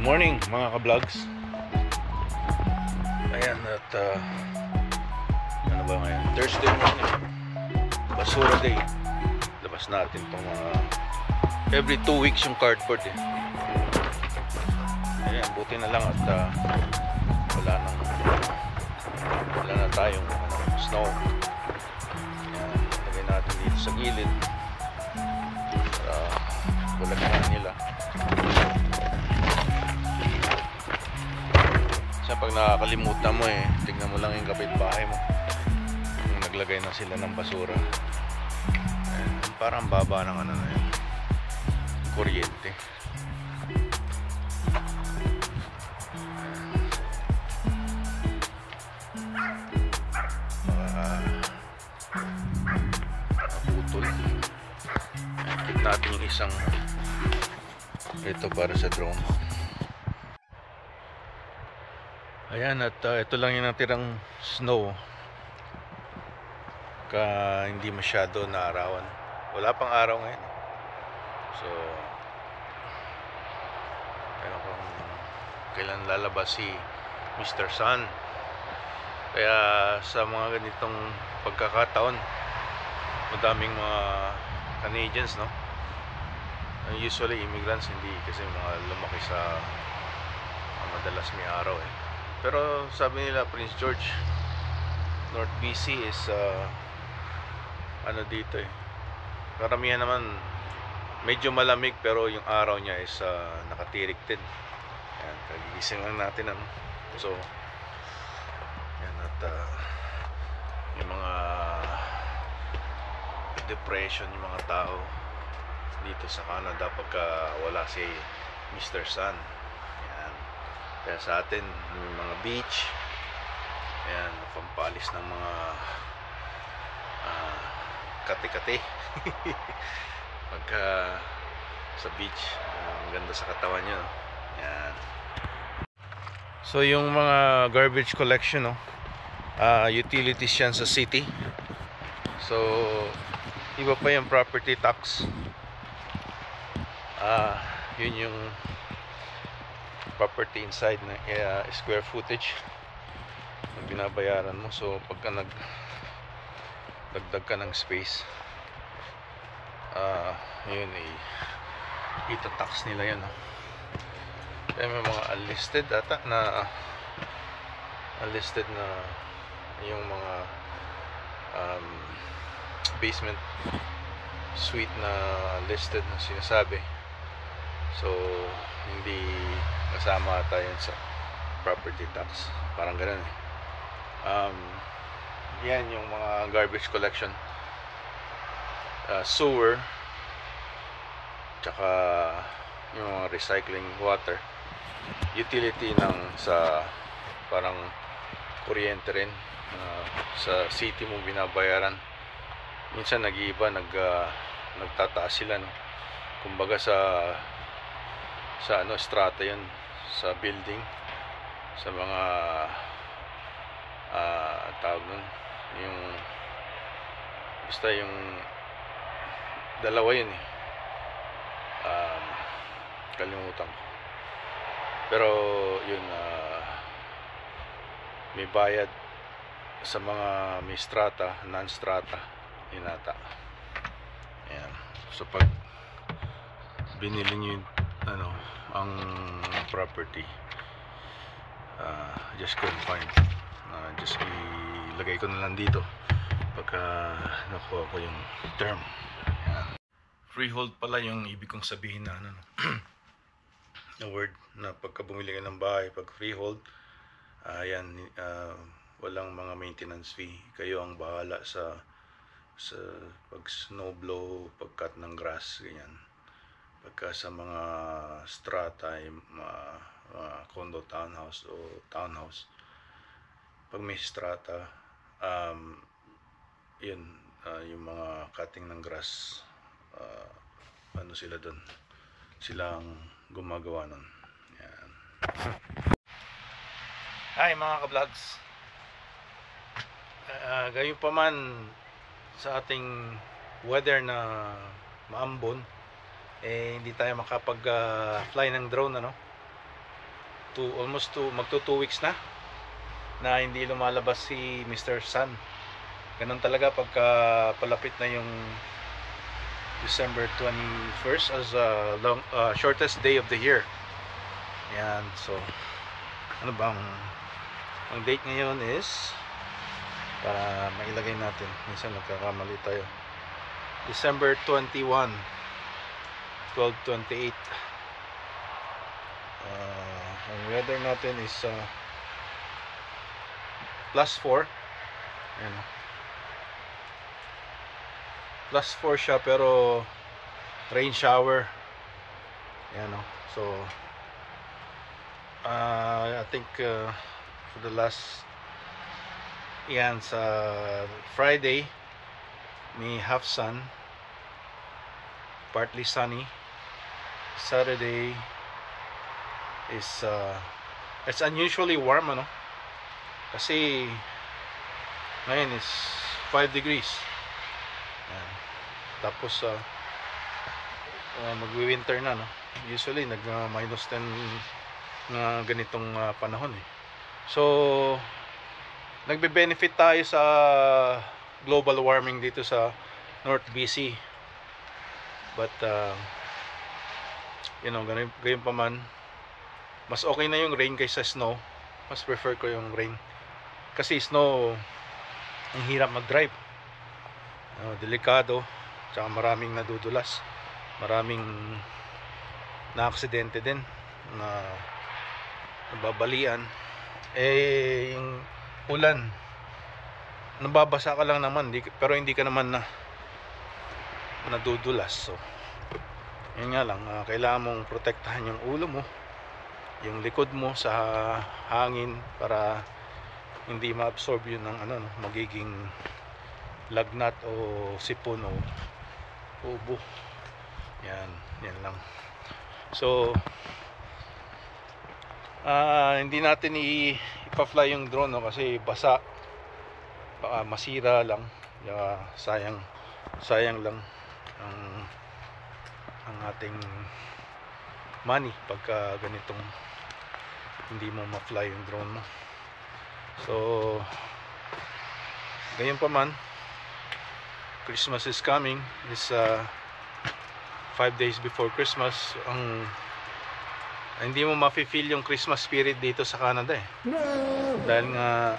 Morning mga ka-vlogs. Ayan at ano ba ngayon? Thursday morning. Basura day. Labas natin itong every 2 weeks yung cardboard eh. Ayan, buti na lang at wala na tayong snow. Ayan, lagay natin dito sa gilid para bulagahan nila. Pag nakakalimutan mo tignan mo lang yung kapitbahay mo kung naglagay na sila ng basura. Ayan, parang baba ng ano na yun, kuryente. Naputol. Kit natin yung isang ito para sa drone. Ayan at ito lang yung natirang snow. Hindi masyado naarawan. Wala pang araw ngayon. So ayun kung kailan lalabas si Mr. Sun. Kaya sa mga ganitong pagkakataon, madaming mga Canadians, no? Usually immigrants, hindi kasi mga lumaki sa madalas may araw Pero sabi nila Prince George, North BC is ano dito karamihan naman medyo malamig pero yung araw niya is nakatirik din. Ayan, kagigising lang natin so yan at yung mga depression yung mga tao dito sa Canada pagka wala si Mr. Sun. Kaya sa atin, yung mga beach, ayan, pampalis ng mga kati-kati. Pagka sa beach, ang ganda sa katawan nyo. Ayan. So yung mga garbage collection, utilities yan sa city. So iba pa yung property tax. Yun yung property inside na square footage na binabayaran mo. So pagka nagdagdag ka ng space, yun ita-tax nila yan. Kaya may mga unlisted ata na yung mga basement suite na listed na sinasabi. So hindi kasama tayo sa property tax, parang ganun yan yung mga garbage collection, sewer, tsaka yung mga recycling water, utility ng sa parang kuryente rin, sa city mo binabayaran. Minsan nag-iiba, nagtataas sila, no? Kumbaga sa strata yun, sa building, sa mga tawag nun, yung basta yung dalawa yun kalimutan ko, pero yun may bayad sa mga may strata, non-strata yun ata. Ayan. So pag binili nyo yung ang property, just confine, just ilagay ko na lang dito pagka nakuha ko yung term. Ayan. Freehold pala yung ibig kong sabihin na na word, na pagka bumili ka ng bahay, pag freehold, ayan, walang mga maintenance fee, kayo ang bahala sa pag snow blow, pag cut ng grass, ganyan. Pagka sa mga strata, condo, townhouse o townhouse, pag may strata, yun, yung mga cutting ng grass, sila doon, silang gumagawa nun. Yan. Hi mga ka-vlogs. Gayon pa man sa ating weather na maambon, hindi tayo makapag fly ng drone, magto 2 weeks na hindi lumalabas si Mr. Sun. Ganun talaga pagka palapit na yung December 21st as shortest day of the year. Yan, so ano bang ang date ngayon is, para mailagay natin, minsan nagkakamali tayo, December 21, 12:28. Ang weather natin is +4. Ayan, +4 siya, pero rain shower. Ayan, so I think for the last, yan, sa Friday may half sun, partly sunny. Saturday is it's unusually warm, kasi ngayon is 5 degrees. Yan. Tapos magwi-winter na, usually nag -10 na ganitong panahon So nagbe-benefit tayo sa global warming dito sa North BC, but gayon pa man, mas okay na yung rain kaysa snow. Mas prefer ko yung rain, kasi snow ang hirap mag-drive, delikado, tsaka maraming nadudulas, maraming na-aksidente din, na nababalian. Yung ulan, nababasa ka lang naman, pero hindi ka naman nadudulas. So yun nga lang, kailangan mong protektahan yung ulo mo, yung likod mo sa hangin, para hindi ma-absorb yun ng magiging lagnat o sipon o ubo. Yan lang. So hindi natin ipa-fly yung drone, kasi basa, baka masira lang. Sayang lang ang ating money pagka ganitong hindi mo ma-fly yung drone mo. So gayon pa man, Christmas is coming. This 5 days before Christmas. Hindi mo mafe-feel yung Christmas spirit dito sa Canada dahil nga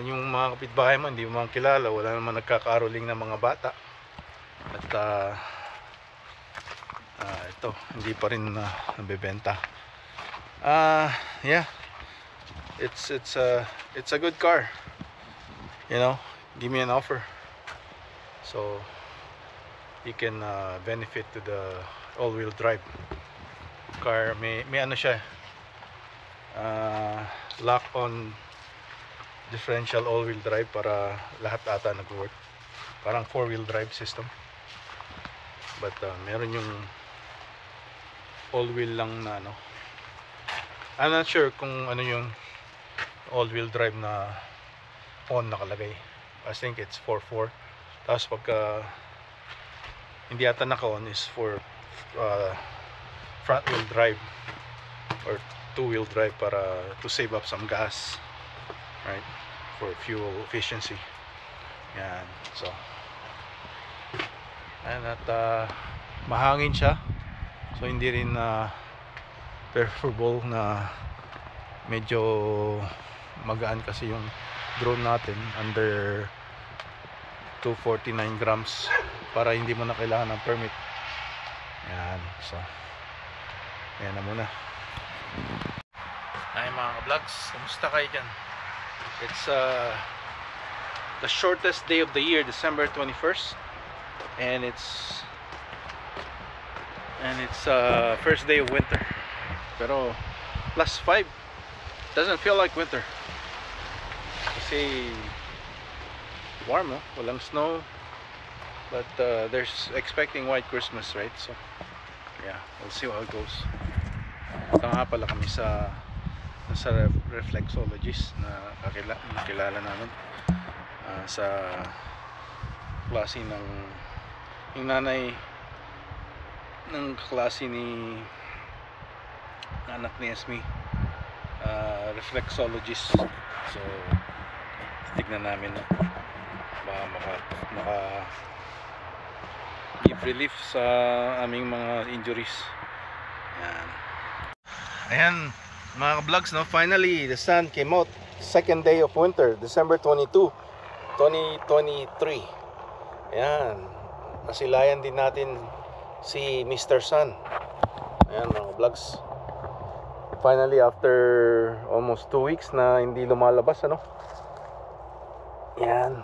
yung mga kapitbahay mo hindi mo kilala, wala naman nagkakaroling ng mga bata, at ito hindi pa rin nabebenta. Yeah, it's a good car, give me an offer, so you can benefit to the all-wheel drive car. May siya, lock on differential all-wheel drive, para lahat ata nag-work, parang 4-wheel drive system, but meron yung all-wheel lang na I'm not sure kung ano yung all-wheel drive na on nakalagay. I think it's 4-4, tapos pagka hindi ata naka-on is for front wheel drive or 2-wheel drive, para to save up some gas, right, for fuel efficiency. Yan, so at mahangin siya, so hindi rin preferable na medyo magaan, kasi yung drone natin under 249 grams, para hindi mo na kailangan ng permit. Yan, so yan na muna. Ay mga ka-vlogs, kumusta kayo dyan? It's the shortest day of the year, December 21st, and it's first day of winter, pero +5, doesn't feel like winter kasi warm, walang snow, but there's expecting white Christmas, right? So yeah, we'll see how it goes. Ito nga pala kami sa reflexologist na nakilala namin, sa klase ng yung nanay ng klase ni anak ni Esme, reflexologist. So tignan namin baka maka give relief sa aming mga injuries. Ayan mga vlogs, no? Finally the sun came out. Second day of winter, December 22, 2023. Ayan, nasilayan din natin si Mr. Sun. Ayan mga vlogs, finally after almost 2 weeks na hindi lumalabas, ano. Ayan,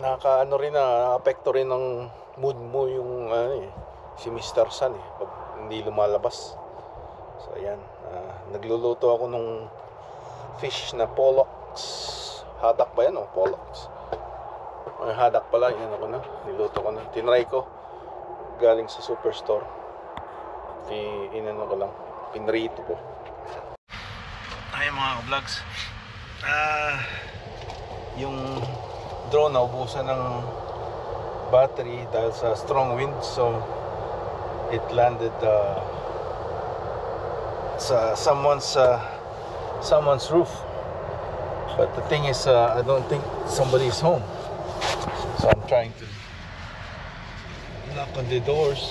naka-ano rin na, apekto rin ng mood mo yung si Mr. Sun pag hindi lumalabas. So ayan, nagluluto ako nung fish na pollocks. Hadak ba yan o? Pollocks. Ay, hadak pala, yan ako na. Niluto ko na. Tinry ko. Galing sa superstore. Inano ko lang. Pinrito ko. Ay mga vlogs. Yung drone naubusan ng battery dahil sa strong wind. So it landed sa someone's roof, but the thing is I don't think somebody's home, so I'm trying to knock on the doors.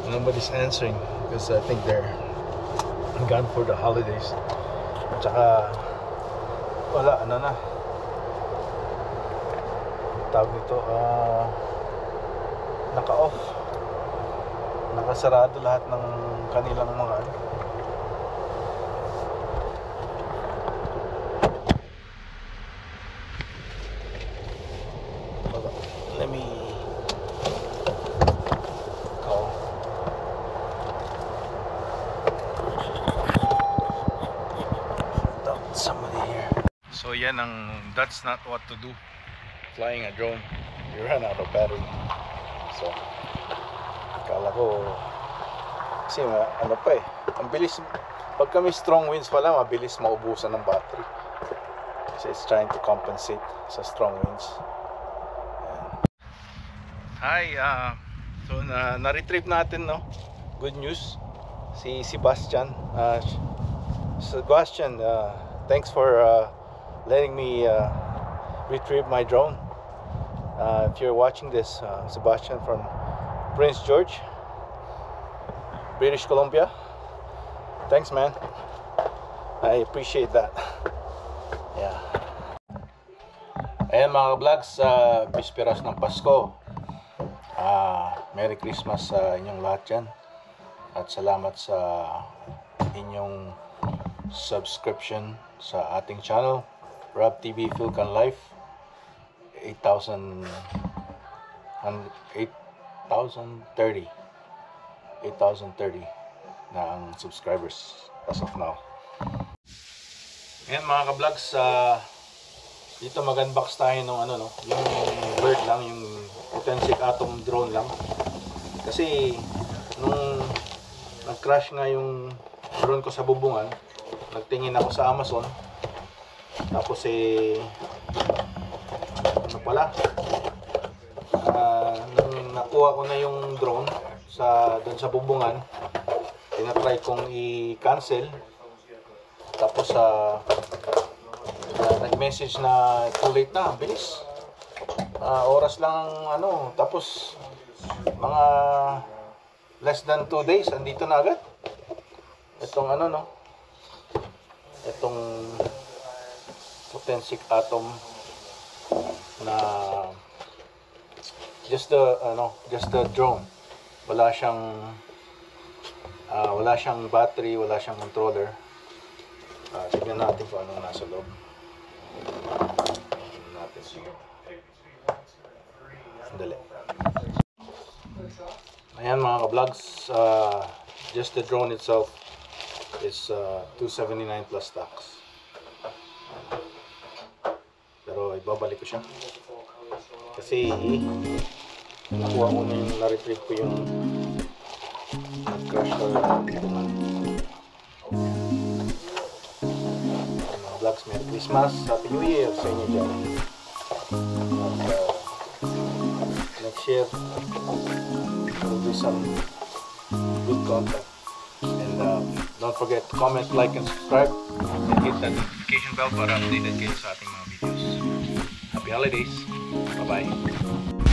Nobody's answering because I think they're gone for the holidays. Tsaka wala, ano na tawag nito, naka-off, nakasarado lahat ng kanilang mga let me call. Somebody here. So yan that's not what to do flying a drone. You run out of battery. So akala ko kasi ano pa ang bilis pag kami strong winds pala, mabilis maubusan ng battery kasi it's trying to compensate sa strong winds. Hi, so na-retrieve natin, no? Good news, si Sebastian. Sebastian, thanks for letting me retrieve my drone. If you're watching this, Sebastian from Prince George, British Columbia, thanks man, I appreciate that. Yeah. Ayan mga vlogs, bisperas ng Pasko. Merry Christmas sa inyong lahat dyan. At salamat sa inyong subscription sa ating channel, Rob TV Philcan Life. 8,030 na ang subscribers as of now. Ayan mga ka-vlogs, dito mag-unbox tayo ng ano, no, yung bird lang, yung Potensic Atom drone lang. Kasi nung nag-crash nga yung drone ko sa bubungan, nagtingin ako sa Amazon. Tapos ano pala, nung nakuha ko na yung drone doon sa bubungan, tinatry kong i-cancel. Tapos nag-message na too late na, bilis. Oras lang ano, tapos mga less than 2 days andito na agad itong ano, no, itong Potensic Atom na just the drone. Wala siyang battery, wala siyang controller. Tignan natin kung anong nasa loob. Tignan natin. Sandali. Ayan mga ka-vlogs, just the drone itself is $279 plus tax. Pero ibabalik ko siya kasi nakuha ko na yung na-retrieve ko yung crash or mga vlogs. Merry Christmas, Happy New Year sa inyo dyan. Next year we'll do some good content. don't forget to comment, like, and subscribe. And hit that notification bell para updated kayo sa ating mga videos. Happy holidays! Bye-bye!